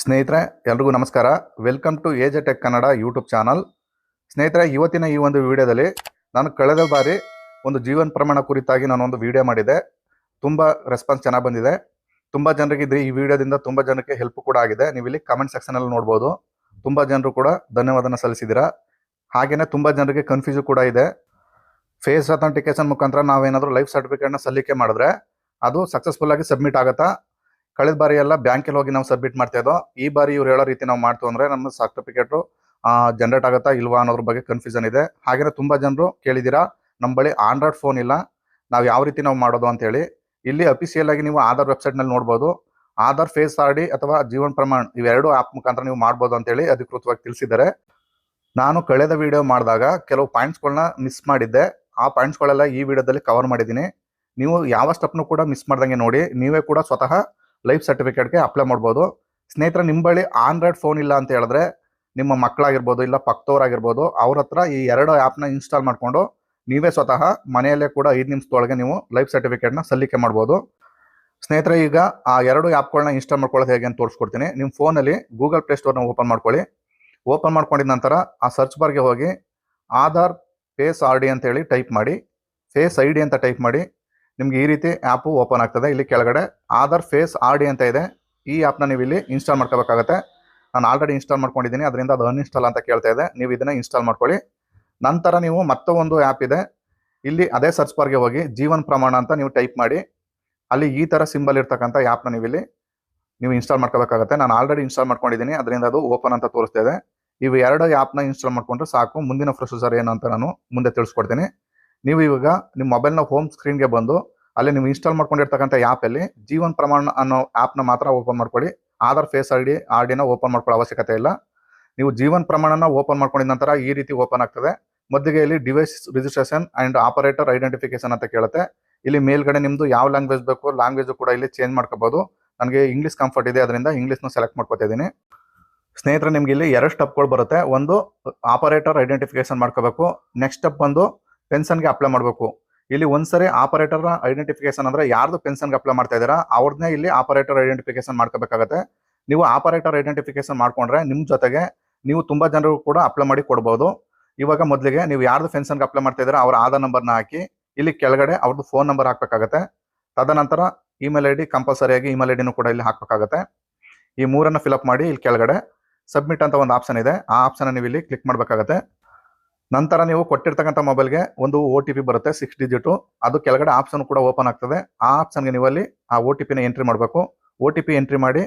ಸ್ನೇಹಿತರೆ ಎಲ್ರಿಗೂ ನಮಸ್ಕಾರ. Welcome to AJ tech Kannada YouTube channel. ಸ್ನೇಹಿತರೆ, ಇವತ್ತಿನ ಈ ಒಂದು ವಿಡಿಯೋದಲ್ಲಿ ನಾನು ಕಳೆದ ಬಾರಿ ಒಂದು ಜೀವನ ಪ್ರಮಾಣ ಕುರಿತಾಗಿ ನಾನು ಒಂದು ವಿಡಿಯೋ ಮಾಡಿದೆ. ತುಂಬ ರೆಸ್ಪಾನ್ಸ್ ಚೆನ್ನಾಗಿ ಬಂದಿದೆ. ತುಂಬ ಜನರಿಗೆ ಈ ವಿಡಿಯೋದಿಂದ ತುಂಬ ಜನಕ್ಕೆ ಹೆಲ್ಪ್ ಕೂಡ ಆಗಿದೆ. ನೀವು ಇಲ್ಲಿ ಕಮೆಂಟ್ ಸೆಕ್ಷನಲ್ಲಿ ನೋಡ್ಬೋದು. ತುಂಬ ಜನರು ಕೂಡ ಧನ್ಯವಾದನ ಸಲ್ಲಿಸಿದ್ದೀರಾ. ಹಾಗೆಯೇ ತುಂಬ ಜನರಿಗೆ ಕನ್ಫ್ಯೂಸ್ ಕೂಡ ಇದೆ. ಫೇಸ್ ಅಥೆಂಟಿಕೇಶನ್ ಮುಖಾಂತರ ನಾವೇನಾದರೂ ಲೈಫ್ ಸರ್ಟಿಫಿಕೇಟ್ನ ಸಲ್ಲಿಕೆ ಮಾಡಿದ್ರೆ ಅದು ಸಕ್ಸಸ್ಫುಲ್ಲಾಗಿ ಸಬ್ಮಿಟ್ ಆಗುತ್ತಾ? ಕಳೆದ ಬಾರಿ ಎಲ್ಲ ಬ್ಯಾಂಕಲ್ಲಿ ಹೋಗಿ ನಾವು ಸಬ್ಮಿಟ್ ಮಾಡ್ತಾ ಇದ್ದೋ. ಈ ಬಾರಿ ಇವ್ರು ಹೇಳೋ ರೀತಿ ನಾವು ಮಾಡ್ತು ಅಂದರೆ ನಮ್ಮ ಸರ್ಟಿಫಿಕೇಟು ಜನರೇಟ್ ಆಗುತ್ತಾ ಇಲ್ವಾ ಅನ್ನೋದ್ರ ಬಗ್ಗೆ ಕನ್ಫ್ಯೂಷನ್ ಇದೆ. ಹಾಗೆಯೇ ತುಂಬ ಜನರು ಕೇಳಿದ್ದೀರಾ, ನಮ್ಮ ಬಳಿ ಆಂಡ್ರಾಯ್ಡ್ ಫೋನ್ ಇಲ್ಲ, ನಾವು ಯಾವ ರೀತಿ ನಾವು ಮಾಡೋದು ಅಂತೇಳಿ. ಇಲ್ಲಿ ಅಫಿಷಿಯಲ್ ಆಗಿ ನೀವು ಆಧಾರ್ ವೆಬ್ಸೈಟ್ನಲ್ಲಿ ನೋಡ್ಬೋದು. ಆಧಾರ್ ಫೇಸ್ ಆರ್ ಡಿ ಅಥವಾ ಜೀವನ್ ಪ್ರಮಾಣ್ ಇವೆರಡು ಆ್ಯಪ್ ಮುಖಾಂತರ ನೀವು ಮಾಡ್ಬೋದು ಅಂತೇಳಿ ಅಧಿಕೃತವಾಗಿ ತಿಳಿಸಿದ್ದಾರೆ. ನಾನು ಕಳೆದ ವಿಡಿಯೋ ಮಾಡಿದಾಗ ಕೆಲವು ಪಾಯಿಂಟ್ಸ್ಗಳನ್ನ ಮಿಸ್ ಮಾಡಿದ್ದೆ. ಆ ಪಾಯಿಂಟ್ಸ್ಗಳೆಲ್ಲ ಈ ವಿಡಿಯೋದಲ್ಲಿ ಕವರ್ ಮಾಡಿದ್ದೀನಿ. ನೀವು ಯಾವ ಸ್ಟೆಪ್ನು ಕೂಡ ಮಿಸ್ ಮಾಡ್ದಂಗೆ ನೋಡಿ ನೀವೇ ಕೂಡ ಸ್ವತಃ ಲೈಫ್ ಸರ್ಟಿಫಿಕೇಟ್ಗೆ ಅಪ್ಲೈ ಮಾಡ್ಬೋದು. ಸ್ನೇಹಿತರೆ, ನಿಮ್ಮ ಬಳಿ ಆಂಡ್ರಾಯ್ಡ್ ಫೋನ್ ಇಲ್ಲ ಅಂತ ಹೇಳಿದ್ರೆ ನಿಮ್ಮ ಮಕ್ಕಳಾಗಿರ್ಬೋದು ಇಲ್ಲ ಪಕ್ಕದವರಾಗಿರ್ಬೋದು, ಅವ್ರ ಹತ್ರ ಈ ಎರಡು ಆ್ಯಪ್ನ ಇನ್ಸ್ಟಾಲ್ ಮಾಡಿಕೊಂಡು ನೀವೇ ಸ್ವತಃ ಮನೆಯಲ್ಲೇ ಕೂಡ 5 ನಿಮಿಷದೊಳಗೆ ನೀವು ಲೈಫ್ ಸರ್ಟಿಫಿಕೇಟ್ನ ಸಲ್ಲಿಕೆ ಮಾಡ್ಬೋದು. ಸ್ನೇಹಿತರೆ, ಈಗ ಆ ಎರಡು ಆ್ಯಪ್ಗಳನ್ನ ಇನ್ಸ್ಟಾಲ್ ಮಾಡ್ಕೊಳ್ಳೋದು ಹೇಗೆ ಅಂತ ತೋರಿಸ್ಕೊಡ್ತೀನಿ. ನಿಮ್ಮ ಫೋನಲ್ಲಿ ಗೂಗಲ್ ಪ್ಲೇ ಸ್ಟೋರ್ನ ಓಪನ್ ಮಾಡ್ಕೊಳ್ಳಿ. ಓಪನ್ ಮಾಡ್ಕೊಂಡಿದ ನಂತರ ಆ ಸರ್ಚ್ ಬಾರ್ಗೆ ಹೋಗಿ ಆಧಾರ್ ಫೇಸ್ ಆರ್ ಡಿ ಅಂತೇಳಿ ಟೈಪ್ ಮಾಡಿ, ಫೇಸ್ ಐ ಡಿ ಅಂತ ಟೈಪ್ ಮಾಡಿ. ನಿಮ್ಗೆ ಈ ರೀತಿ ಆ್ಯಪು ಓಪನ್ ಆಗ್ತದೆ. ಇಲ್ಲಿ ಕೆಳಗಡೆ ಆಧಾರ್ ಫೇಸ್ ಆರ್ ಡಿ ಅಂತ ಇದೆ. ಈ ಆ್ಯಪ್ನ ನೀವು ಇಲ್ಲಿ ಇನ್ಸ್ಟಾಲ್ ಮಾಡ್ಕೋಬೇಕಾಗತ್ತೆ. ನಾನು ಆಲ್ರೆಡಿ ಇನ್ಸ್ಟಾಲ್ ಮಾಡ್ಕೊಂಡಿದ್ದೀನಿ, ಅದರಿಂದ ಅದು ಅನ್ಇನ್ಸ್ಟಾಲ್ ಅಂತ ಕೇಳ್ತಾ ಇದೆ. ನೀವು ಇದನ್ನು ಇನ್ಸ್ಟಾಲ್ ಮಾಡ್ಕೊಳ್ಳಿ. ನಂತರ ನೀವು ಮತ್ತೊಂದು ಆ್ಯಪ್ ಇದೆ, ಇಲ್ಲಿ ಅದೇ ಸರ್ಚ್ ಬಾರ್ಗೆ ಹೋಗಿ ಜೀವನ್ ಪ್ರಮಾಣ ಅಂತ ನೀವು ಟೈಪ್ ಮಾಡಿ, ಅಲ್ಲಿ ಈ ಥರ ಸಿಂಬಲ್ ಇರ್ತಕ್ಕಂಥ ಆ್ಯಪ್ನ ನೀವು ಇನ್ಸ್ಟಾಲ್ ಮಾಡ್ಕೋಬೇಕಾಗತ್ತೆ. ನಾನು ಆಲ್ರೆಡಿ ಇನ್ಸ್ಟಾಲ್ ಮಾಡ್ಕೊಂಡಿದ್ದೀನಿ, ಅದರಿಂದ ಅದು ಓಪನ್ ಅಂತ ತೋರಿಸ್ತಾ ಇದೆ. ಇವು ಎರಡು ಆ್ಯಪ್ನ ಇನ್ಸ್ಟಾಲ್ ಮಾಡ್ಕೊಂಡ್ರೆ ಸಾಕು. ಮುಂದಿನ ಪ್ರೊಸೆಸರ್ ಏನು ಅಂತ ನಾನು ಮುಂದೆ ತಿಳಿಸ್ಕೊಡ್ತೀನಿ. ನೀವು ಇವಾಗ ನಿಮ್ಮ ಮೊಬೈಲ್ನ ಹೋಮ್ ಸ್ಕ್ರೀನ್ಗೆ ಬಂದು ಅಲ್ಲಿ ನೀವು ಇನ್ಸ್ಟಾಲ್ ಮಾಡ್ಕೊಂಡಿರ್ತಕ್ಕಂಥ ಆ್ಯಪಲ್ಲಿ ಜೀವನ್ ಪ್ರಮಾಣ ಅನ್ನೋ ಆ್ಯಪ್ನ ಮಾತ್ರ ಓಪನ್ ಮಾಡ್ಕೊಳ್ಳಿ. ಆಧಾರ್ ಫೇಸ್ ಆರ್ ಡಿನ ಓಪನ್ ಮಾಡ್ಕೊಳ್ಳೋ ಅವಶ್ಯಕತೆ ಇಲ್ಲ. ನೀವು ಜೀವನ್ ಪ್ರಮಾಣನ ಓಪನ್ ಮಾಡ್ಕೊಂಡಿದ ನಂತರ ಈ ರೀತಿ ಓಪನ್ ಆಗ್ತದೆ. ಮೊದಲಿಗೆ ಇಲ್ಲಿ device registration and operator identification ಅಂತ ಕೇಳುತ್ತೆ. ಇಲ್ಲಿ ಮೇಲ್ಗಡೆ ನಿಮ್ಮದು ಯಾವ ಲ್ಯಾಂಗ್ವೇಜ್ ಬೇಕು ಲ್ಯಾಂಗ್ವೇಜು ಕೂಡ ಇಲ್ಲಿ ಚೇಂಜ್ ಮಾಡ್ಕೋಬೋದು. ನನಗೆ ಇಂಗ್ಲೀಷ್ ಕಂಫರ್ಟ್ ಇದೆ, ಅದರಿಂದ ಇಂಗ್ಲೀಷ್ನ ಸೆಲೆಕ್ಟ್ ಮಾಡ್ಕೊತಾ ಇದ್ದೀನಿ. ಸ್ನೇಹಿತರೆ, ನಿಮ್ಗೆ ಇಲ್ಲಿ 2 ಸ್ಟೆಪ್ಗಳು ಬರುತ್ತೆ. ಒಂದು ಆಪರೇಟರ್ ಐಡೆಂಟಿಫಿಕೇಶನ್ ಮಾಡ್ಕೋಬೇಕು. ನೆಕ್ಸ್ಟ್ ಸ್ಟೆಪ್ ಬಂದು ಪೆನ್ಷನ್ಗೆ ಅಪ್ಲೈ ಮಾಡಬೇಕು. ಇಲ್ಲಿ ಒಂದ್ಸರಿ ಆಪರೇಟರ್ ಐಡೆಂಟಿಫಿಕೇಶನ್ ಅಂದರೆ ಯಾರ್ದು ಪೆನ್ಷನ್ಗೆ ಅಪ್ಲೈ ಮಾಡ್ತಾ ಇದ್ದೀರಾ ಅವ್ರನ್ನೇ ಇಲ್ಲಿ ಆಪರೇಟರ್ ಐಡೆಂಟಿಫಿಕೇಶನ್ ಮಾಡ್ಕೋಬೇಕಾಗತ್ತೆ. ನೀವು ಆಪರೇಟರ್ ಐಡೆಂಟಿಫಿಕೇಶನ್ ಮಾಡ್ಕೊಂಡ್ರೆ ನಿಮ್ಮ ಜೊತೆಗೆ ನೀವು ತುಂಬ ಜನರು ಕೂಡ ಅಪ್ಲೈ ಮಾಡಿ ಕೊಡ್ಬೋದು. ಇವಾಗ ಮೊದಲಿಗೆ ನೀವು ಯಾರ್ದು ಪೆನ್ಷನ್ಗೆ ಅಪ್ಲೈ ಮಾಡ್ತಾ ಇದ್ದೀರಾ ಅವ್ರ ಆಧಾರ್ ನಂಬರ್ನ ಹಾಕಿ ಇಲ್ಲಿ ಕೆಳಗಡೆ ಅವ್ರದ್ದು ಫೋನ್ ನಂಬರ್ ಹಾಕಬೇಕಾಗತ್ತೆ. ತದನಂತರ ಇಮೇಲ್ ಐ ಡಿ ಕಂಪಲ್ಸರಿಯಾಗಿ ಇಮೇಲ್ ಐ ಡಿನೂ ಕೂಡ ಇಲ್ಲಿ ಹಾಕಬೇಕಾಗತ್ತೆ. ಈ ಮೂರನ್ನು ಫಿಲಪ್ ಮಾಡಿ ಇಲ್ಲಿ ಕೆಳಗಡೆ ಸಬ್ಮಿಟ್ ಅಂತ ಒಂದು ಆಪ್ಷನ್ ಇದೆ, ಆ ಆಪ್ಷನ್ ನೀವು ಇಲ್ಲಿ ಕ್ಲಿಕ್ ಮಾಡಬೇಕಾಗತ್ತೆ. ನಂತರ ನೀವು ಕೊಟ್ಟಿರ್ತಕ್ಕಂಥ ಮೊಬೈಲ್ಗೆ ಒಂದು OTP ಬರುತ್ತೆ 6 ಡಿಜಿಟು. ಅದು ಕೆಳಗಡೆ ಆಪ್ಷನ್ ಕೂಡ ಓಪನ್ ಆಗ್ತದೆ. ಆ ಆಪ್ಷನ್ಗೆ ನೀವು ಅಲ್ಲಿ ಆ OTP ಎಂಟ್ರಿ ಮಾಡಬೇಕು. OTP ಎಂಟ್ರಿ ಮಾಡಿ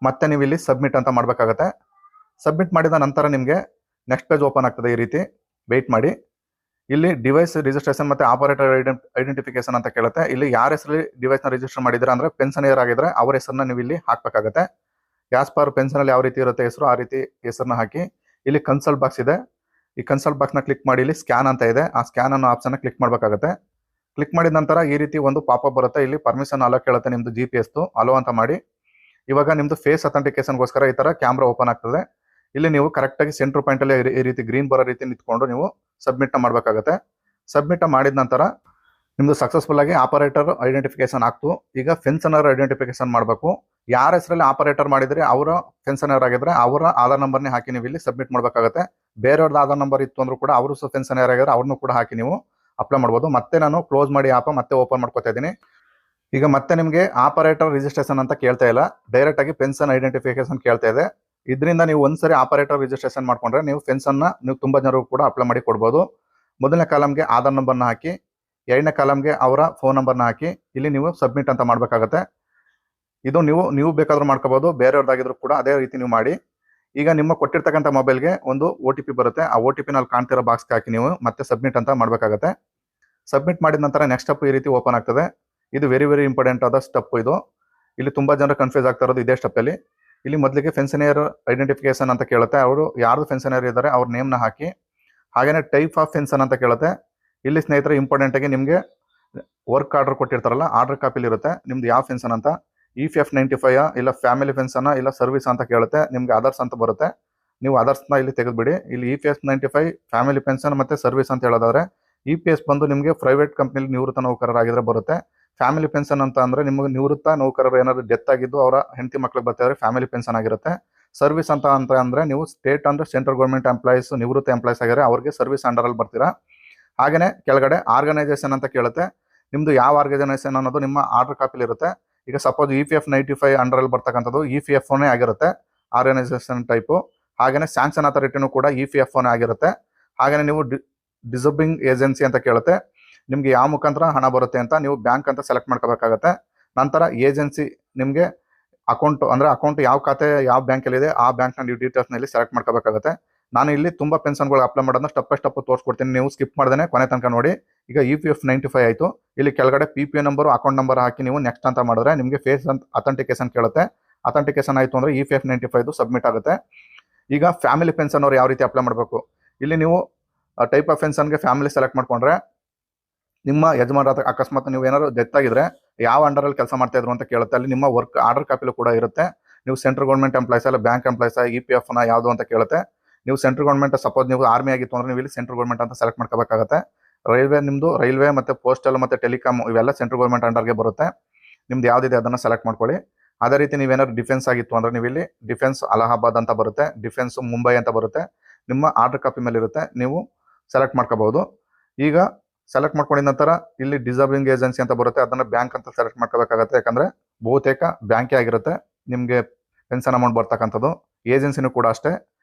ಮತ್ತೆ ನೀವು ಇಲ್ಲಿ ಸಬ್ಮಿಟ್ ಅಂತ ಮಾಡಬೇಕಾಗತ್ತೆ. ಸಬ್ಮಿಟ್ ಮಾಡಿದ ನಂತರ ನಿಮಗೆ ನೆಕ್ಸ್ಟ್ ಪೇಜ್ ಓಪನ್ ಆಗ್ತದೆ. ಈ ರೀತಿ ವೆಯ್ಟ್ ಮಾಡಿ. ಇಲ್ಲಿ ಡಿವೈಸ್ ರಿಜಿಸ್ಟ್ರೇಷನ್ ಮತ್ತು ಆಪರೇಟರ್ ಐಡೆಂಟಿಫಿಕೇಶನ್ ಅಂತ ಕೇಳುತ್ತೆ. ಇಲ್ಲಿ ಯಾರ ಹೆಸರಲ್ಲಿ ಡಿವೈಸ್ನ ರಿಜಿಸ್ಟರ್ ಮಾಡಿದ್ರೆ ಅಂದರೆ ಪೆನ್ಷನಿಯರ್ ಆಗಿದ್ರೆ ಅವ್ರ ಹೆಸರನ್ನ ನೀವು ಇಲ್ಲಿ ಹಾಕಬೇಕಾಗತ್ತೆ. ಆಸ್ ಪರ್ ಪೆನ್ಷನಲ್ಲಿ ಯಾವ ರೀತಿ ಇರುತ್ತೆ ಹೆಸರು, ಆ ರೀತಿ ಹೆಸರನ್ನ ಹಾಕಿ ಇಲ್ಲಿ ಕನ್ಸಲ್ಟ್ ಬಾಕ್ಸ್ ಇದೆ. ಈ ಕನ್ಸಲ್ಟ್ ಬಾಕ್ಸ್ನ ಕ್ಲಿಕ್ ಮಾಡಿ ಇಲ್ಲಿ ಸ್ಕ್ಯಾನ್ ಅಂತ ಇದೆ, ಆ ಸ್ಕ್ಯಾನ್ ಅನ್ನೋ ಆಪ್ಷನ್ನ ಕ್ಲಿಕ್ ಮಾಡಬೇಕಾಗುತ್ತೆ. ಕ್ಲಿಕ್ ಮಾಡಿದ ನಂತರ ಈ ರೀತಿ ಒಂದು ಪಾಪಪ್ ಬರುತ್ತೆ. ಇಲ್ಲಿ ಪರ್ಮಿಷನ್ ಅಲೋ ಕೇಳುತ್ತೆ, ನಿಮ್ಮದು GPS ಅಲೋ ಅಂತ ಮಾಡಿ. ಇವಾಗ ನಿಮ್ಮದು ಫೇಸ್ ಅಥೆಂಟಿಕೇಶನ್ಗೋಸ್ಕರ ಈ ಥರ ಕ್ಯಾಮ್ರಾ ಓಪನ್ ಆಗ್ತದೆ. ಇಲ್ಲಿ ನೀವು ಕರೆಕ್ಟಾಗಿ ಸೆಂಟ್ರ್ ಪಾಯಿಂಟಲ್ಲಿ ಈ ರೀತಿ ಗ್ರೀನ್ ಬರೋ ರೀತಿ ನಿಂತ್ಕೊಂಡು ನೀವು ಸಬ್ಮಿಟ್ನ ಮಾಡಬೇಕಾಗತ್ತೆ. ಸಬ್ಮಿಟ್ ಮಾಡಿದ ನಂತರ ನಿಮ್ಮದು ಸಕ್ಸಸ್ಫುಲ್ಲಾಗಿ ಆಪರೇಟರ್ ಐಡೆಂಟಿಫಿಕೇಶನ್ ಆಗ್ತು. ಈಗ ಪೆನ್ಷನರ್ ಐಡೆಂಟಿಫಿಕೇಶನ್ ಮಾಡಬೇಕು. ಯಾರ ಹೆಸರಲ್ಲಿ ಆಪರೇಟರ್ ಮಾಡಿದರೆ ಅವರ ಪೆನ್ಷನರ್ ಆಗಿದ್ರೆ ಅವರ ಆಧಾರ್ ನಂಬರ್ನೇ ಹಾಕಿ ನೀವು ಇಲ್ಲಿ ಸಬ್ಮಿಟ್ ಮಾಡಬೇಕಾಗತ್ತೆ. ಬೇರೆಯವ್ರದ್ದು ಆಧಾರ್ ನಂಬರ್ ಇತ್ತು ಅಂದ್ರೂ ಕೂಡ ಅವರು ಸಹ ಪೆನ್ಷನರ್ ಆಗಿದ್ರೆ ಅವ್ರನ್ನೂ ಕೂಡ ಹಾಕಿ ನೀವು ಅಪ್ಲೈ ಮಾಡ್ಬೋದು. ಮತ್ತೆ ನಾನು ಕ್ಲೋಸ್ ಮಾಡಿ ಆ್ಯಪ್ ಮತ್ತೆ ಓಪನ್ ಮಾಡ್ಕೊತಾ ಇದ್ದೀನಿ. ಈಗ ಮತ್ತೆ ನಿಮಗೆ ಆಪರೇಟರ್ ರಿಜಿಸ್ಟ್ರೇಷನ್ ಅಂತ ಕೇಳ್ತಾ ಇಲ್ಲ, ಡೈರೆಕ್ಟಾಗಿ ಪೆನ್ಷನ್ ಐಡೆಂಟಿಫಿಕೇಶನ್ ಕೇಳ್ತಾ ಇದೆ. ಇದರಿಂದ ನೀವು ಒಂದ್ಸರಿ ಆಪರೇಟರ್ ರಿಜಿಸ್ಟ್ರೇಷನ್ ಮಾಡ್ಕೊಂಡ್ರೆ ನೀವು ಪೆನ್ಷನ್ನ ನೀವು ತುಂಬ ಜನರು ಕೂಡ ಅಪ್ಲೈ ಮಾಡಿ ಕೊಡ್ಬೋದು. ಮೊದಲನೇ ಕಾಲಮ್ಗೆ ಆಧಾರ್ ನಂಬರ್ನ ಹಾಕಿ, ಎರಡನೇ ಕಾಲಮ್ಗೆ ಅವರ ಫೋನ್ ನಂಬರ್ನ ಹಾಕಿ ಇಲ್ಲಿ ನೀವು ಸಬ್ಮಿಟ್ ಅಂತ ಮಾಡಬೇಕಾಗತ್ತೆ. ಇದು ನೀವು ಬೇಕಾದರೂ ಮಾಡ್ಕೋಬೋದು, ಬೇರೆಯವ್ರದ್ದಾಗಿದ್ರು ಕೂಡ ಅದೇ ರೀತಿ ನೀವು ಮಾಡಿ. ಈಗ ನಿಮ್ಮ ಕೊಟ್ಟಿರ್ತಕ್ಕಂಥ ಮೊಬೈಲ್ಗೆ ಒಂದು OTP ಬರುತ್ತೆ. ಆ OTPನಲ್ಲಿ ಕಾಣ್ತಿರೋ ಬಾಕ್ಸ್ಗೆ ಹಾಕಿ ನೀವು ಮತ್ತೆ ಸಬ್ಮಿಟ್ ಅಂತ ಮಾಡಬೇಕಾಗತ್ತೆ. ಸಬ್ಮಿಟ್ ಮಾಡಿದ ನಂತರ ನೆಕ್ಸ್ಟ್ ಸ್ಟೆಪ್ ಈ ರೀತಿ ಓಪನ್ ಆಗ್ತದೆ. ಇದು ವೆರಿ ಇಂಪಾರ್ಟೆಂಟ್ ಆದ ಸ್ಟೆಪ್ ಇದು. ಇಲ್ಲಿ ತುಂಬ ಜನ ಕನ್ಫ್ಯೂಸ್ ಆಗ್ತಾ ಇರೋದು ಇದೇ ಸ್ಟೆಪ್ಪಲ್ಲಿ. ಇಲ್ಲಿ ಮೊದಲಿಗೆ ಪೆನ್ಷನಿಯರ್ ಐಡೆಂಟಿಫಿಕೇಶನ್ ಅಂತ ಕೇಳುತ್ತೆ. ಅವರು ಯಾರು ಪೆನ್ಷನಿಯರ್ ಇದ್ದಾರೆ ಅವ್ರ ನೇಮ್ನ ಹಾಕಿ. ಹಾಗೆಯೇ ಟೈಪ್ ಆಫ್ ಪೆನ್ಷನ್ ಅಂತ ಕೇಳುತ್ತೆ. ಇಲ್ಲಿ ಸ್ನೇಹಿತರೆ ಇಂಪಾರ್ಟೆಂಟಾಗಿ ನಿಮಗೆ ವರ್ಕ್ ಆರ್ಡರ್ ಕೊಟ್ಟಿರ್ತಾರಲ್ಲ, ಆರ್ಡರ್ ಕಾಪಿಲಿ ಇರುತ್ತೆ ನಿಮ್ದು ಯಾವ ಪೆನ್ಷನ್ ಅಂತ. EPF 95 ಇಲ್ಲ ಫ್ಯಾಮಿಲಿ ಪೆನ್ಷನ್ ಇಲ್ಲ ಸರ್ವಿಸ್ ಅಂತ ಕೇಳುತ್ತೆ. ನಿಮ್ಗೆ ಅದರ್ಸ್ ಅಂತ ಬರುತ್ತೆ, ನೀವು ಅದರ್ಸ್ನ ಇಲ್ಲಿ ತೆಗೆದುಬಿಡಿ. ಇಲ್ಲಿ EPF 95 ಫ್ಯಾಮಿಲಿ ಪೆನ್ಷನ್ ಮತ್ತು ಸರ್ವಿಸ್ ಅಂತ ಹೇಳೋದಾದ್ರೆ EPS ಬಂದು ನಿಮಗೆ ಪ್ರೈವೇಟ್ ಕಂಪ್ನಿಲಿ ನಿವೃತ್ತ ನೌಕರರಾಗಿದ್ರೆ ಬರುತ್ತೆ. ಫ್ಯಾಮಿಲಿ ಪೆನ್ಷನ್ ಅಂತ ಅಂದರೆ ನಿಮಗೆ ನಿವೃತ್ತ ನೌಕರರು ಏನಾದರೂ ಡೆತ್ ಆಗಿದ್ದು ಅವರ ಹೆಂಡತಿ ಮಕ್ಳಿಗೆ ಬರ್ತಾ ಇದ್ರೆ ಫ್ಯಾಮಿಲಿ ಪೆನ್ಷನ್ ಆಗಿರುತ್ತೆ. ಸರ್ವಿಸ್ ಅಂತ ಅಂದರೆ ನೀವು ಸ್ಟೇಟ್ ಅಂದರೆ ಸೆಂಟ್ರಲ್ ಗೌರ್ಮೆಂಟ್ ಎಂಪ್ಲಾಯೀಸ್ ನಿವೃತ್ತ ಎಂಪ್ಲಾಯೀಸ್ ಆಗಿದ್ದಾರೆ ಅವ್ರಿಗೆ ಸರ್ವಿಸ್ ಅಂಡರಲ್ಲಿ ಬರ್ತೀರಾ. ಹಾಗೆಯೇ ಕೆಳಗಡೆ ಆರ್ಗನೈಸೇಷನ್ ಅಂತ ಕೇಳುತ್ತೆ. ನಿಮ್ಮದು ಯಾವ ಆರ್ಗನೈಸೇಷನ್ ಅನ್ನೋದು ನಿಮ್ಮ ಆರ್ಡರ್ ಕಾಪಿಲಿ ಇರುತ್ತೆ. ಈಗ ಸಪೋಸ್ EPF 95 ಅಂಡರಲ್ಲಿ ಬರ್ತಕ್ಕಂಥದ್ದು EPFನೇ ಆಗಿರುತ್ತೆ ಆರ್ಗನೈಸೇಷನ್ ಟೈಪು. ಹಾಗೆಯೇ ಸ್ಯಾಂಕ್ಷನ್ ಅಥಾರಿಟಿನೂ ಕೂಡ EPFನೇ ಆಗಿರುತ್ತೆ. ಹಾಗೆಯೇ ನೀವು ಡಿಸರ್ಬಿಂಗ್ ಏಜೆನ್ಸಿ ಅಂತ ಕೇಳುತ್ತೆ. ನಿಮಗೆ ಯಾವ ಮುಖಾಂತರ ಹಣ ಬರುತ್ತೆ ಅಂತ ನೀವು ಬ್ಯಾಂಕ್ ಅಂತ ಸೆಲೆಕ್ಟ್ ಮಾಡ್ಕೋಬೇಕಾಗತ್ತೆ. ನಂತರ ಏಜೆನ್ಸಿ ನಿಮಗೆ ಅಕೌಂಟ್ ಯಾವ ಖಾತೆ ಯಾವ ಬ್ಯಾಂಕಲ್ಲಿದೆ ಆ ಬ್ಯಾಂಕ್ನ ನೀವು ಡೀಟೇಲ್ಸ್ನಲ್ಲಿ ಸೆಲೆಕ್ಟ್ ಮಾಡ್ಕೋಬೇಕಾಗುತ್ತೆ. ನಾನು ಇಲ್ಲಿ ತುಂಬ ಪೆನ್ಷನ್ಗಳು ಅಪ್ಲೈ ಮಾಡೋದನ್ನ ಸ್ಟೆಪ್ ಬೈ ಸ್ಟೆಪ್ ತೋರಿಸ್ಕೊಡ್ತೀನಿ, ನೀವು ಸ್ಕಿಪ್ ಮಾಡ್ದೇ ಕೊನೆ ತನಕ ನೋಡಿ. ಈಗ EPF 95 ಆಯಿತು. ಇಲ್ಲಿ ಕೆಳಗಡೆ PPO ನಂಬರು ಅಕೌಂಟ್ ನಂಬರ್ ಹಾಕಿ ನೀವು ನೆಕ್ಸ್ಟ್ ಅಂತ ಮಾಡಿದ್ರೆ ನಿಮಗೆ ಫೇಸ್ ಅಂತ ಅಥೆಂಟಿಕೇಶನ್ ಕೇಳುತ್ತೆ. ಅಥೆಂಟಿಕೇಶನ್ ಆಯಿತು ಅಂದರೆ EPF 95 ಸಬ್ಮಿಟ್ ಆಗುತ್ತೆ. ಈಗ ಫ್ಯಾಮಿಲಿ ಪೆನ್ಷನ್ ಅವ್ರು ಯಾವ ರೀತಿ ಅಪ್ಲೈ ಮಾಡಬೇಕು, ಇಲ್ಲಿ ನೀವು ಟೈಪ್ ಆಫ್ ಪೆನ್ಷನ್ಗೆ ಫ್ಯಾಮಿಲಿ ಸೆಲೆಕ್ಟ್ ಮಾಡ್ಕೊಂಡ್ರೆ ನಿಮ್ಮ ಯಜಮಾನ ಅಕಸ್ಮಾತ್ ನೀವು ಏನಾದ್ರು ಡೆತ್ ಆಗಿದ್ರೆ ಯಾವ ಅಂಡರಲ್ಲಿ ಕೆಲಸ ಮಾಡ್ತಾ ಇದ್ರು ಅಂತ ಕೇಳುತ್ತೆ. ಅಲ್ಲಿ ನಿಮ್ಮ ವರ್ಕ್ ಆರ್ಡರ್ ಕಾಪಿಲೂ ಕೂಡ ಇರುತ್ತೆ. ನೀವು ಸೆಂಟ್ರಲ್ ಗೌರ್ಮೆಂಟ್ ಎಂಪ್ಲಾಯ್ಸ್ ಅಲ್ಲ ಬ್ಯಾಂಕ್ ಎಂಪ್ಲಾಯ್ಸ್ EPFನ ಯಾವುದು ಅಂತ ಕೇಳುತ್ತೆ. ನೀವು ಸೆಂಟ್ರಲ್ ಗೌರ್ಮೆಂಟ್ ಸಪೋಸ್ ನೀವು ಆರ್ಮಿ ಆಗಿತ್ತು ಅಂದರೆ ನೀವು ಇಲ್ಲಿ ಸೆಂಟ್ರಲ್ ಗೌರ್ಮೆಂಟ್ ಅಂತ ಸೆಲೆಕ್ಟ್ ಮಾಡ್ಕೋಬೇಕಾಗುತ್ತೆ. ರೈಲ್ವೆ ಮತ್ತು ಪೋಸ್ಟಲ್ ಮತ್ತು ಟೆಲಿಕಾಮ್ ಇವೆಲ್ಲ ಸೆಂಟ್ರಲ್ ಗೌರ್ಮೆಂಟ್ ಅಂಡರ್ಗೆ ಬರುತ್ತೆ. ನಿಮ್ದು ಯಾವುದಿದೆ ಅದನ್ನು ಸೆಲೆಕ್ಟ್ ಮಾಡ್ಕೊಳ್ಳಿ. ಅದೇ ರೀತಿ ನೀವೇನಾದ್ರು ಡಿಫೆನ್ಸ್ ಆಗಿತ್ತು ಅಂದರೆ ನೀವು ಇಲ್ಲಿ ಡಿಫೆನ್ಸ್ ಅಲಹಾಬಾದ್ ಅಂತ ಬರುತ್ತೆ, ಡಿಫೆನ್ಸ್ ಮುಂಬೈ ಅಂತ ಬರುತ್ತೆ. ನಿಮ್ಮ ಆರ್ಡರ್ ಕಾಪಿ ಮೇಲೆ ಇರುತ್ತೆ, ನೀವು ಸೆಲೆಕ್ಟ್ ಮಾಡ್ಕೋಬಹುದು. ಈಗ ಸೆಲೆಕ್ಟ್ ಮಾಡ್ಕೊಂಡಿದ ನಂತರ ಇಲ್ಲಿ ಡಿಸರ್ಬಿಂಗ್ ಏಜೆನ್ಸಿ ಅಂತ ಬರುತ್ತೆ, ಅದನ್ನು ಬ್ಯಾಂಕ್ ಅಂತ ಸೆಲೆಕ್ಟ್ ಮಾಡ್ಕೋಬೇಕಾಗತ್ತೆ. ಯಾಕಂದರೆ ಬಹುತೇಕ ಬ್ಯಾಂಕೇ ಆಗಿರುತ್ತೆ ನಿಮಗೆ ಪೆನ್ಷನ್ ಅಮೌಂಟ್ ಬರ್ತಕ್ಕಂಥದ್ದು. ಏಜೆನ್ಸಿನೂ ಕೂಡ ಅಷ್ಟೇ.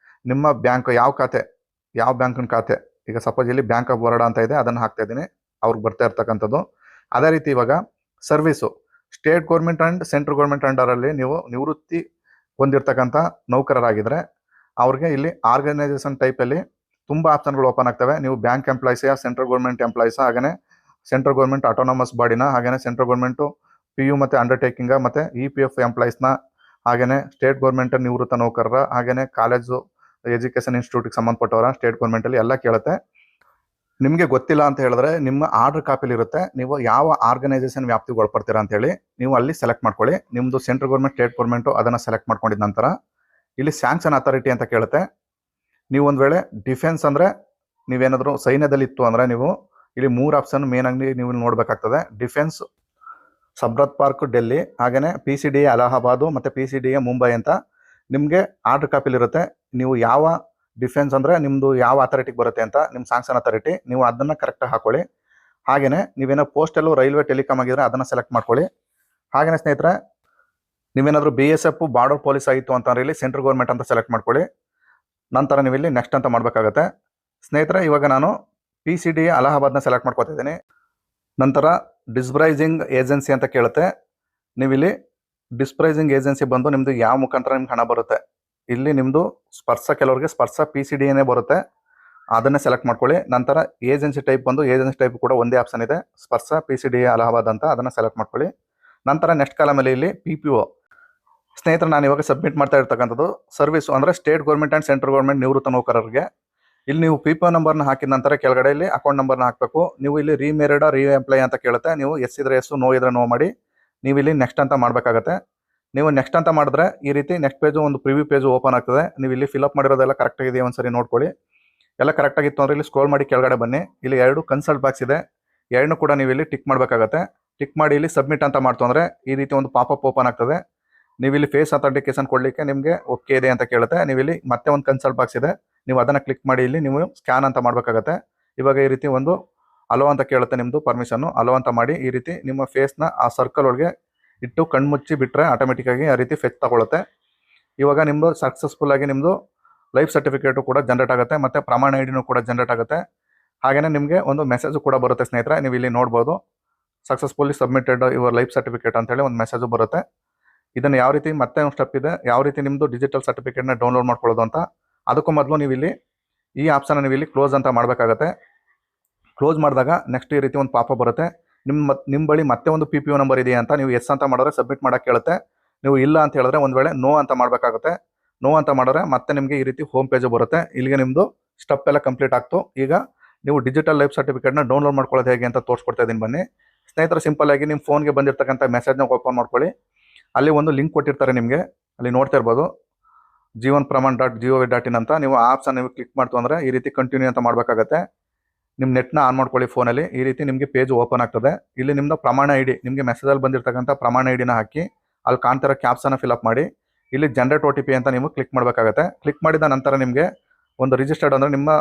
ನಿಮ್ಮ ಬ್ಯಾಂಕ್ ಯಾವ ಬ್ಯಾಂಕಿನ ಖಾತೆ, ಈಗ ಸಪೋಸ್ ಇಲ್ಲಿ ಬ್ಯಾಂಕ್ ಆಫ್ ಬರೋಡಾ ಅಂತ ಇದೆ, ಅದನ್ನು ಹಾಕ್ತಾ ಇದ್ದೀನಿ, ಅವ್ರಿಗೆ ಬರ್ತಾ ಇರ್ತಕ್ಕಂಥದ್ದು. ಅದೇ ರೀತಿ ಇವಾಗ service state government and central government ಅಂಡರಲ್ಲಿ ನೀವು ನಿವೃತ್ತಿ ಹೊಂದಿರತಕ್ಕಂಥ ನೌಕರರಾಗಿದ್ದರೆ ಅವ್ರಿಗೆ ಇಲ್ಲಿ ಆರ್ಗನೈಸೇಷನ್ ಟೈಪಲ್ಲಿ ತುಂಬ ಆಪ್ಷನ್ಗಳು ಓಪನ್ ಆಗ್ತವೆ. ನೀವು ಬ್ಯಾಂಕ್ ಎಂಪ್ಲಾಯ್ಸಾ, ಸೆಂಟ್ರಲ್ ಗೌರ್ಮೆಂಟ್ ಎಂಪ್ಲಾಯ್ಸಾ, ಹಾಗೆಯೇ ಸೆಂಟ್ರಲ್ ಗೌರ್ಮೆಂಟ್ ಆಟೋನಮಸ್ ಬಾಡಿನ, ಹಾಗೆಯೇ ಸೆಂಟ್ರಲ್ ಗೌರ್ಮೆಂಟು PU ಮತ್ತು ಅಂಡರ್ಟೇಕಿಂಗ ಮತ್ತು EPF ಎಂಪ್ಲಾಯ್ಸ್ನ, ಹಾಗೆಯೇ ಸ್ಟೇಟ್ ಗೌರ್ಮೆಂಟ್ ನಿವೃತ್ತ ನೌಕರರ, ಹಾಗೆಯೇ ಕಾಲೇಜು ಎಜುಕೇಷನ್ ಇನ್ಸ್ಟಿಟ್ಯೂಟ್ಗೆ ಸಂಬಂಧಪಟ್ಟವರ ಸ್ಟೇಟ್ ಗೌರ್ಮೆಂಟಲ್ಲಿ ಎಲ್ಲ ಕೇಳುತ್ತೆ. ನಿಮಗೆ ಗೊತ್ತಿಲ್ಲ ಅಂತ ಹೇಳಿದ್ರೆ ನಿಮ್ಮ ಆರ್ಡರ್ ಕಾಪಿಲಿ ಇರುತ್ತೆ, ನೀವು ಯಾವ ಆರ್ಗನೈಸೇಷನ್ ವ್ಯಾಪ್ತಿಗೆ ಒಳಪಡ್ತೀರಾ ಅಂತೇಳಿ ನೀವು ಅಲ್ಲಿ ಸೆಲೆಕ್ಟ್ ಮಾಡ್ಕೊಳ್ಳಿ. ನಿಮ್ಮದು ಸೆಂಟ್ರಲ್ ಗೌರ್ಮೆಂಟ್ ಸ್ಟೇಟ್ ಗೌರ್ಮೆಂಟು ಅದನ್ನು ಸೆಲೆಕ್ಟ್ ಮಾಡ್ಕೊಂಡಿದ ನಂತರ ಇಲ್ಲಿ ಸ್ಯಾಂಕ್ಷನ್ ಅಥಾರಿಟಿ ಅಂತ ಕೇಳುತ್ತೆ. ನೀವು ಒಂದು ವೇಳೆ ಡಿಫೆನ್ಸ್ ಅಂದರೆ ನೀವೇನಾದರೂ ಸೈನ್ಯದಲ್ಲಿ ಇತ್ತು ಅಂದರೆ ನೀವು ಇಲ್ಲಿ 3 ಆಪ್ಷನ್ ಮೇನಾಗಿ ನೀವು ನೋಡಬೇಕಾಗ್ತದೆ. ಡಿಫೆನ್ಸ್ ಸಬ್ರತ್ ಪಾರ್ಕ್ ಡೆಲ್ಲಿ, ಹಾಗೆಯೇ PCDA ಅಲಹಾಬಾದು ಮತ್ತು PCDA ಮುಂಬೈ ಅಂತ ನಿಮಗೆ ಆರ್ಡರ್ ಕಾಪಿಲಿರುತ್ತೆ. ನೀವು ಯಾವ ಡಿಫೆನ್ಸ್ ಅಂದರೆ ನಿಮ್ಮದು ಯಾವ ಅಥಾರಿಟಿಗೆ ಬರುತ್ತೆ ಅಂತ ನಿಮ್ಮ ಸ್ಯಾಂಕ್ಷನ್ ಅಥಾರಿಟಿ, ನೀವು ಅದನ್ನು ಕರೆಕ್ಟಾಗಿ ಹಾಕೊಳ್ಳಿ. ಹಾಗೆಯೇ ನೀವೇನೋ ಪೋಸ್ಟಲ್ಲು ರೈಲ್ವೆ ಟೆಲಿಕಾಮ್ ಆಗಿದ್ರೆ ಅದನ್ನು ಸೆಲೆಕ್ಟ್ ಮಾಡ್ಕೊಳ್ಳಿ. ಹಾಗೆಯೇ ಸ್ನೇಹಿತರೆ ನೀವೇನಾದರೂ BSF ಬಾರ್ಡರ್ ಪೊಲೀಸ್ ಆಗಿತ್ತು ಅಂತಂದ್ರೆ ಇಲ್ಲಿ ಸೆಂಟ್ರಲ್ ಗೌರ್ಮೆಂಟ್ ಅಂತ ಸೆಲೆಕ್ಟ್ ಮಾಡ್ಕೊಳ್ಳಿ. ನಂತರ ನೀವು ಇಲ್ಲಿ ನೆಕ್ಸ್ಟ್ ಅಂತ ಮಾಡಬೇಕಾಗತ್ತೆ. ಸ್ನೇಹಿತರೆ ಇವಾಗ ನಾನು PCDA ಅಲಹಾಬಾದ್ನ ಸೆಲೆಕ್ಟ್ ಮಾಡ್ಕೊತಿದ್ದೀನಿ. ನಂತರ ಡಿಸ್ಪ್ರೈಸಿಂಗ್ ಏಜೆನ್ಸಿ ಅಂತ ಕೇಳುತ್ತೆ. ನೀವಿಲ್ಲಿ ಡಿಸ್ಪ್ರೈಸಿಂಗ್ ಏಜೆನ್ಸಿ ಬಂದು ನಿಮ್ಮದು ಯಾವ ಮುಖಾಂತರ ನಿಮ್ಗೆ ಹಣ ಬರುತ್ತೆ, ಇಲ್ಲಿ ನಿಮ್ಮದು ಕೆಲವ್ರಿಗೆ ಸ್ಪರ್ಶ PCDAನೇ ಬರುತ್ತೆ, ಅದನ್ನೇ ಸೆಲೆಕ್ಟ್ ಮಾಡ್ಕೊಳ್ಳಿ. ನಂತರ ಏಜೆನ್ಸಿ ಟೈಪ್ ಬಂದು ಏಜೆನ್ಸಿ ಟೈಪ್ ಕೂಡ ಒಂದೇ ಆಪ್ಷನ್ ಇದೆ, ಸ್ಪರ್ಶ PCDA ಅಲಹಾಬಾದ್ ಅಂತ, ಅದನ್ನು ಸೆಲೆಕ್ಟ್ ಮಾಡ್ಕೊಳ್ಳಿ. ನಂತರ ನೆಕ್ಸ್ಟ್ ಕಾಲಮಲ್ಲಿ ಇಲ್ಲಿ PPO. ಸ್ನೇಹಿತರೆ ನಾನು ಇವಾಗ ಸಬ್ಮಿಟ್ ಮಾಡ್ತಾ ಇರ್ತಕ್ಕಂಥದ್ದು ಸರ್ವಿಸು ಅಂದರೆ state government and central government ನಿವೃತ್ತ ನೌಕರರಿಗೆ. ಇಲ್ಲಿ ನೀವು PPO ನಂಬರ್ನ ಹಾಕಿದ ನಂತರ ಕೆಳಗಡೆ ಇಲ್ಲಿ ಅಕೌಂಟ್ ನಂಬರ್ನ ಹಾಕಬೇಕು. ನೀವು ಇಲ್ಲಿ ರೀಮೇರಿಡ ಎಂಪ್ಲಾಯ್ ಅಂತ ಕೇಳುತ್ತೆ. ನೀವು ಎಸ್ ಇದ್ರೆ ಎಸ್, ನೋ ಇದ್ರೆ ನೋ ಮಾಡಿ ನೀವು ಇಲ್ಲಿ ನೆಕ್ಸ್ಟ್ ಅಂತ ಮಾಡಬೇಕಾಗತ್ತೆ. ನೀವು ನೆಕ್ಸ್ಟ್ ಅಂತ ಮಾಡಿದ್ರೆ ಈ ರೀತಿ ನೆಕ್ಸ್ಟ್ ಪೇಜು ಒಂದು ಪ್ರಿವ್ಯೂ ಪೇಜು ಓಪನ್ ಆಗ್ತದೆ. ನೀವು ಇಲ್ಲಿ ಫಿಲಪ್ ಮಾಡಿರೋದೆಲ್ಲ ಕರೆಕ್ಟಾಗಿದೆಯಾ ಒಂದ್ಸರಿ ನೋಡ್ಕೊಳ್ಳಿ. ಎಲ್ಲ ಕರೆಕ್ಟಾಗಿತ್ತು ಅಂದರೆ ಇಲ್ಲಿ ಸ್ಕ್ರೋಲ್ ಮಾಡಿ ಕೆಳಗಡೆ ಬನ್ನಿ. ಇಲ್ಲಿ 2 ಕನ್ಸಲ್ಟ್ ಬಾಕ್ಸ್ ಇದೆ, 2 ಕೂಡ ನೀವು ಇಲ್ಲಿ ಟಿಕ್ ಮಾಡಬೇಕಾಗತ್ತೆ. ಟಿಕ್ ಮಾಡಿ ಇಲ್ಲಿ ಸಬ್ಮಿಟ್ ಅಂತ ಮಾಡ್ತು ಅಂದರೆ ಈ ರೀತಿ ಒಂದು ಪಾಪಪ್ ಓಪನ್ ಆಗ್ತದೆ. ನೀವು ಇಲ್ಲಿ ಫೇಸ್ ಅಥೆಂಟಿಕೇಶನ್ ಕೊಡಲಿಕ್ಕೆ ನಿಮಗೆ ಓಕೆ ಇದೆ ಅಂತ ಕೇಳುತ್ತೆ. ನೀವು ಇಲ್ಲಿ ಮತ್ತೆ ಒಂದು ಕನ್ಸಲ್ಟ್ ಬಾಕ್ಸ್ ಇದೆ, ನೀವು ಅದನ್ನು ಕ್ಲಿಕ್ ಮಾಡಿ ಇಲ್ಲಿ ನೀವು ಸ್ಕ್ಯಾನ್ ಅಂತ ಮಾಡಬೇಕಾಗತ್ತೆ. ಇವಾಗ ಈ ರೀತಿ ಒಂದು ಅಲೋ ಅಂತ ಕೇಳುತ್ತೆ, ನಿಮ್ಮದು ಪರ್ಮಿಷನ್ನು ಅಲೋ ಅಂತ ಮಾಡಿ ಈ ರೀತಿ ನಿಮ್ಮ ಫೇಸ್ನ ಆ ಸರ್ಕಲ್ ಒಳಗೆ ಇಟ್ಟು ಕಣ್ಮುಚ್ಚಿ ಬಿಟ್ಟರೆ ಆಟೋಮೆಟಿಕ್ಕಾಗಿ ಆ ರೀತಿ ಫೇಸ್ ತಗೊಳುತ್ತೆ. ಇವಾಗ ನಿಮ್ಮದು ಸಕ್ಸಸ್ಫುಲ್ಲಾಗಿ ನಿಮ್ಮದು ಲೈಫ್ ಸರ್ಟಿಫಿಕೇಟು ಕೂಡ ಜನ್ರೇಟ್ ಆಗುತ್ತೆ ಮತ್ತು ಪ್ರಮಾಣ ಐಡಿನೂ ಕೂಡ ಜನ್ರೇಟ್ ಆಗುತ್ತೆ. ಹಾಗೆಯೇ ನಿಮಗೆ ಒಂದು ಮೆಸೇಜು ಕೂಡ ಬರುತ್ತೆ ಸ್ನೇಹಿತರೆ, ನೀವು ಇಲ್ಲಿ ನೋಡ್ಬೋದು successfully submitted your life certificate ಅಂತೇಳಿ ಒಂದು ಮೆಸೇಜು ಬರುತ್ತೆ. ಇದನ್ನು ಯಾವ ರೀತಿ ಮತ್ತೆ ಒಂದು ಸ್ಟೆಪ್ ಇದೆ, ಯಾವ ರೀತಿ ನಿಮ್ಮದು ಡಿಜಿಟಲ್ ಸರ್ಟಿಫಿಕೇಟ್ನ ಡೌನ್ಲೋಡ್ ಮಾಡ್ಕೊಳ್ಳೋದು ಅಂತ. ಅದಕ್ಕೂ ಮೊದಲು ನೀವು ಇಲ್ಲಿ ಈ ಆಪ್ಷನ್ ನೀವು ಇಲ್ಲಿ ಕ್ಲೋಸ್ ಅಂತ ಮಾಡಬೇಕಾಗತ್ತೆ. ಕ್ಲೋಸ್ ಮಾಡಿದಾಗ ನೆಕ್ಸ್ಟ್ ಈ ರೀತಿ ಒಂದು ಪಾಪ ಬರುತ್ತೆ. ನಿಮ್ಮ ಬಳಿ ಮತ್ತೆ ಒಂದು PPO ನಂಬರ್ ಇದೆಯಾ ಅಂತ ನೀವು ಎಸ್ ಅಂತ ಮಾಡಿದ್ರೆ ಸಬ್ಮಿಟ್ ಮಾಡೋಕ್ಕೆ ಕೇಳುತ್ತೆ. ನೀವು ಇಲ್ಲ ಅಂತ ಹೇಳಿದ್ರೆ ಒಂದು ವೇಳೆ ನೋ ಅಂತ ಮಾಡಬೇಕಾಗುತ್ತೆ. ನೋ ಅಂತ ಮಾಡಿದ್ರೆ ಮತ್ತೆ ನಿಮಗೆ ಈ ರೀತಿ ಹೋಮ್ ಪೇಜು ಬರುತ್ತೆ. ಇಲ್ಲಿಗೆ ನಿಮ್ಮದು ಸ್ಟೆಪ್ ಎಲ್ಲ ಕಂಪ್ಲೀಟ್ ಆಗ್ತು. ಈಗ ನೀವು ಡಿಜಿಟಲ್ ಲೈಫ್ ಸರ್ಟಿಫಿಕೇಟ್ನ ಡೌನ್ಲೋಡ್ ಮಾಡ್ಕೊಳ್ಳೋದು ಹೇಗೆ ಅಂತ ತೋರಿಸ್ಕೊಡ್ತಾ ಇದ್ದೀನಿ ಬನ್ನಿ. ಸ್ನೇಹಿತರೆ ಸಿಂಪಲ್ಲಾಗಿ ನಿಮ್ಮ ಫೋನ್ಗೆ ಬಂದಿರತಕ್ಕಂಥ ಮೆಸೇಜ್ನ ಓಪನ್ ಮಾಡ್ಕೊಳ್ಳಿ. ಅಲ್ಲಿ ಒಂದು ಲಿಂಕ್ ಕೊಟ್ಟಿರ್ತಾರೆ ನಿಮಗೆ, ಅಲ್ಲಿ ನೋಡ್ತಾ ಇರ್ಬೋದು jeevanpraman.gov.in ಅಂತ. ನೀವು ಆ ಆಪ್ಷನ್ ನೀವು ಕ್ಲಿಕ್ ಮಾಡ್ತು ಅಂದರೆ ಈ ರೀತಿ ಕಂಟಿನ್ಯೂ ಅಂತ ಮಾಡಬೇಕಾಗತ್ತೆ. ನಿಮ್ಮ ನೆಟ್ನ ಆನ್ ಮಾಡ್ಕೊಳ್ಳಿ ಫೋನಲ್ಲಿ. ಈ ರೀತಿ ನಿಮಗೆ ಪೇಜ್ ಓಪನ್ ಆಗ್ತದೆ. ಇಲ್ಲಿ ನಿಮ್ಮದು ಪ್ರಮಾಣ ಐಡಿ, ನಿಮಗೆ ಮೆಸೇಜಲ್ಲಿ ಬಂದಿರತಕ್ಕಂಥ ಪ್ರಮಾಣ ಐಡಿನ ಹಾಕಿ ಅಲ್ಲಿ ಕಾಣ್ತಿರೋ ಕ್ಯಾಪ್ಸನ್ನು ಫಿಲಪ್ ಮಾಡಿ ಇಲ್ಲಿ ಜನರೇಟ್ OTP ಅಂತ ನೀವು ಕ್ಲಿಕ್ ಮಾಡಬೇಕಾಗತ್ತೆ. ಕ್ಲಿಕ್ ಮಾಡಿದ ನಂತರ ನಿಮಗೆ ಒಂದು ರಿಜಿಸ್ಟರ್ಡ್ ಅಂದರೆ ನಿಮ್ಮ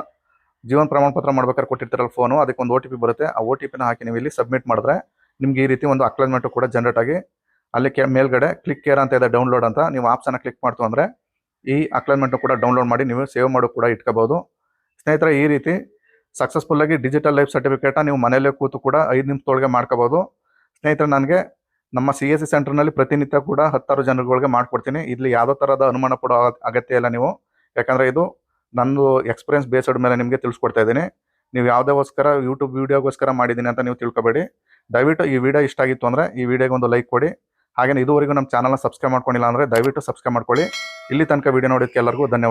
ಜೀವನ ಪ್ರಮಾಣ ಪತ್ರ ಮಾಡ್ಬೇಕಾದ್ರೆ ಕೊಟ್ಟಿರ್ತಾರಲ್ಲ ಫೋನು, ಅದಕ್ಕೆ ಒಂದು OTP ಬರುತ್ತೆ. ಆ OTPನ ಹಾಕಿ ನೀವು ಇಲ್ಲಿ ಸಬ್ಮಿಟ್ ಮಾಡಿದ್ರೆ ನಿಮ್ಗೆ ಈ ರೀತಿ ಒಂದು ಅಕ್ನಾಲೆಜ್ಮೆಂಟ್ ಕೂಡ ಜನರೇಟ್ ಆಗಿ ಅಲ್ಲಿ ಮೇಲ್ಗಡೆ ಕ್ಲಿಕ್ ಕೇರ್ ಅಂತ ಇದೆ, ಡೌನ್ಲೋಡ್ ಅಂತ. ನೀವು ಆಪ್ಷನ್ನ ಕ್ಲಿಕ್ ಮಾಡ್ತು ಅಂದರೆ ಈ ಅಕ್ನಾಲೆಜ್ಮೆಂಟ್ ಕೂಡ ಡೌನ್ಲೋಡ್ ಮಾಡಿ ನೀವು ಸೇವ್ ಮಾಡೋ ಕೂಡ ಇಟ್ಕೋಬಹುದು. ಸ್ನೇಹಿತರೆ, ಈ ರೀತಿ ಸಕ್ಸಸ್ಫುಲ್ಲಾಗಿ ಡಿಜಿಟಲ್ ಲೈಫ್ ಸರ್ಟಿಫಿಕೇಟ್ನ ನೀವು ಮನೆಯಲ್ಲೇ ಕೂತು ಕೂಡ 5 ನಿಮಿಷದೊಳಗೆ ಮಾಡ್ಕೋಬಹುದು. ಸ್ನೇಹಿತರೆ, ನನಗೆ ನಮ್ಮ CSC ಸೆಂಟರ್ನಲ್ಲಿ ಪ್ರತಿನಿತ್ಯ ಕೂಡ 10 ಜನಗಳಿಗೆ ಮಾಡ್ಕೊಡ್ತೀನಿ. ಇಲ್ಲಿ ಯಾವುದೇ ಥರದ ಅನುಮಾನ ಪಡೋ ಅಗತ್ಯ ಇಲ್ಲ ನೀವು, ಯಾಕಂದರೆ ಇದು ನಂದು ಎಕ್ಸ್ಪೀರಿಯನ್ಸ್ ಬೇಸ್ಡ್ ಮೇಲೆ ನಿಮಗೆ ತಿಳಿಸ್ಕೊಡ್ತಾ ಇದ್ದೀನಿ. ನೀವು ಯಾವುದೋಸ್ಕರ ಯೂಟ್ಯೂಬ್ ವೀಡಿಯೋಗೋಸ್ಕರ ಮಾಡಿದ್ದೀನಿ ಅಂತ ನೀವು ತಿಳ್ಕೊಬೇಡಿ. ದಯವಿಟ್ಟು ಈ ವಿಡಿಯೋ ಇಷ್ಟ ಆಗಿತ್ತು ಅಂದರೆ ಈ ವಿಡಿಯೋಗೆ ಒಂದು ಲೈಕ್ ಕೊಡಿ. ಹಾಗೆಯೇ ಇದುವರೆಗೂ ನಮ್ಮ ಚಾನಲ್ನ ಸಬ್ಸ್ಕ್ರೈಬ್ ಮಾಡ್ಕೊಂಡಿಲ್ಲ ಅಂದರೆ ದಯವಿಟ್ಟು ಸಬ್ಸ್ಕ್ರೈಬ್ ಮಾಡ್ಕೊಳ್ಳಿ. ಇಲ್ಲಿ ತನಕ ವಿಡಿಯೋ ನೋಡೋದಕ್ಕೆ ಎಲ್ಲರಿಗೂ ಧನ್ಯವಾದ.